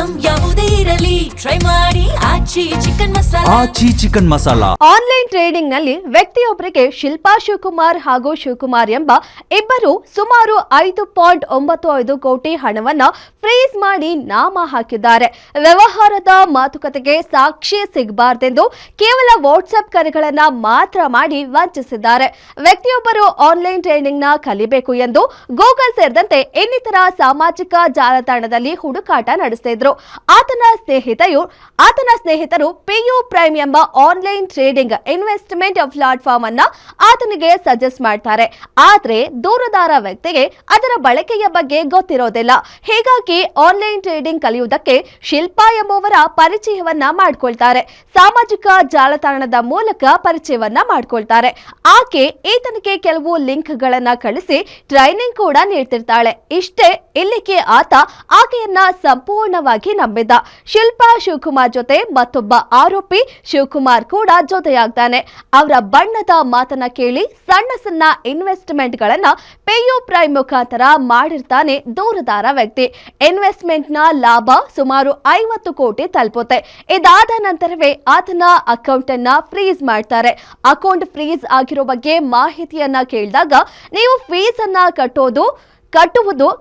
Item ಯಾವುದೇ ಇರಲಿ try ಮಾಡಿ ಆಚಿ ಚಿಕನ್ ಮಸಾಲಾ. ಆನ್ಲೈನ್ ಟ್ರೇಡಿಂಗ್ ನಲ್ಲಿ ವ್ಯಕ್ತಿಯೊಬ್ಬರಿಗೆ ಶಿಲ್ಪಾ ಶಿವಕುಮಾರ್ ಹಾಗೂ ಶಿವಕುಮಾರ್ ಎಂಬ ಇಬ್ಬರು ಸುಮಾರು 5.95 ಕೋಟಿ ಹಣವನ್ನ ಫ್ರೀಸ್ ಮಾಡಿ ನಾಮ ಹಾಕಿದ್ದಾರೆ. ವ್ಯವಹಾರದ ಮಾತುಕತೆಗೆ ಸಾಕ್ಷಿ ಸಿಗಬಾರದೆಂದು ಕೇವಲ ವಾಟ್ಸ್ಆಪ್ ಕರೆಗಳನ್ನ ಮಾತ್ರ ಮಾಡಿ ವಂಚಿಸಿದ್ದಾರೆ. ವ್ಯಕ್ತಿಯೊಬ್ಬರು ಆನ್ಲೈನ್ ಟ್ರೇಡಿಂಗ್ ನ ಕಲಿಬೇಕು ಎಂದು ಗೂಗಲ್ ಸೇರಿದಂತೆ ಇನ್ನಿತರ ಸಾಮಾಜಿಕ ಜಾಲತಾಣದಲ್ಲಿ ಹುಡುಕಾಟ ನಡೆಸಿದ್ರು. ಆತನ ಸ್ನೇಹಿತರು PU ಪ್ರೈಮ್ ಎಂಬ ಆನ್ಲೈನ್ ಟ್ರೇಡಿಂಗ್ ಇನ್ವೆಸ್ಟ್ಮೆಂಟ್ ಪ್ಲಾಟ್ಫಾರ್ಮ್ ಅನ್ನ ಆತನಿಗೆ ಸಜೆಸ್ಟ್ ಮಾಡ್ತಾರೆ. ಆದ್ರೆ ದೂರದಾರ ವ್ಯಕ್ತಿಗೆ ಅದರ ಬಳಕೆಯ ಬಗ್ಗೆ ಗೊತ್ತಿರೋದಿಲ್ಲ. ಹೀಗಾಗಿ ಆನ್ಲೈನ್ ಟ್ರೇಡಿಂಗ್ ಕಲಿಯುವುದಕ್ಕೆ ಶಿಲ್ಪಾ ಎಂಬುವರ ಪರಿಚಯವನ್ನ ಮಾಡ್ಕೊಳ್ತಾರೆ. ಸಾಮಾಜಿಕ ಜಾಲತಾಣದ ಮೂಲಕ ಪರಿಚಯವನ್ನ ಮಾಡ್ಕೊಳ್ತಾರೆ. ಆಕೆ ಈತನಿಗೆ ಕೆಲವು ಲಿಂಕ್ ಗಳನ್ನ ಕಳಿಸಿ ಟ್ರೈನಿಂಗ್ ಕೂಡ ನೀಡ್ತಿರ್ತಾಳೆ. ಇಷ್ಟೇ ಇಲ್ಲಿಗೆ ಆತ ಆಕೆಯನ್ನ ಸಂಪೂರ್ಣವಾಗಿ ನಂಬಿದ್ದ. ಶಿಲ್ಪಾ ಶಿವಕುಮಾರ್ ಜೊತೆ ಮತ್ತೊಬ್ಬ ಆರೋಪಿ ಶಿವಕುಮಾರ್ ಕೂಡ ಜೊತೆಯಾಗ್ತಾನೆ. ಅವರ ಬಣ್ಣದ ಮಾತನ್ನ ಕೇಳಿ ಸಣ್ಣ ಇನ್ವೆಸ್ಟ್ಮೆಂಟ್ ಗಳನ್ನ PU ಪ್ರೈಮ್ ಮುಖಾಂತರ ಮಾಡಿರ್ತಾನೆ ದೂರದಾರ ವ್ಯಕ್ತಿ. ಇನ್ವೆಸ್ಟ್ಮೆಂಟ್ ನ ಲಾಭ ಸುಮಾರು 50 ಕೋಟಿ ತಲುಪುತ್ತೆ. ಇದಾದ ನಂತರವೇ ಆತನ ಅಕೌಂಟ್ ಅನ್ನ ಫ್ರೀಸ್ ಮಾಡ್ತಾರೆ. ಅಕೌಂಟ್ ಫ್ರೀಸ್ ಆಗಿರೋ ಬಗ್ಗೆ ಮಾಹಿತಿಯನ್ನ ಕೇಳಿದಾಗ ನೀವು ಫೀಸ್ ಅನ್ನ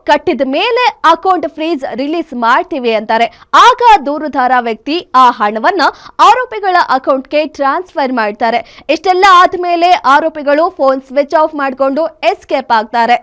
ಕಟ್ಟಿದ ಮೇಲೆ ಅಕೌಂಟ್ ಫ್ರೀಸ್ ರಿಲೀಸ್ ಮಾಡ್ತೀವಿ ಅಂತಾರೆ. ಆಗ ದೂರುದಾರ ವ್ಯಕ್ತಿ ಆ ಹಣವನ್ನ ಆರೋಪಿಗಳ ಅಕೌಂಟ್ಗೆ ಟ್ರಾನ್ಸ್ಫರ್ ಮಾಡ್ತಾರೆ. ಇಷ್ಟೆಲ್ಲ ಆದ್ಮೇಲೆ ಆರೋಪಿಗಳು ಫೋನ್ ಸ್ವಿಚ್ ಆಫ್ ಮಾಡಿಕೊಂಡು ಎಸ್ಕೇಪ್ ಆಗ್ತಾರೆ.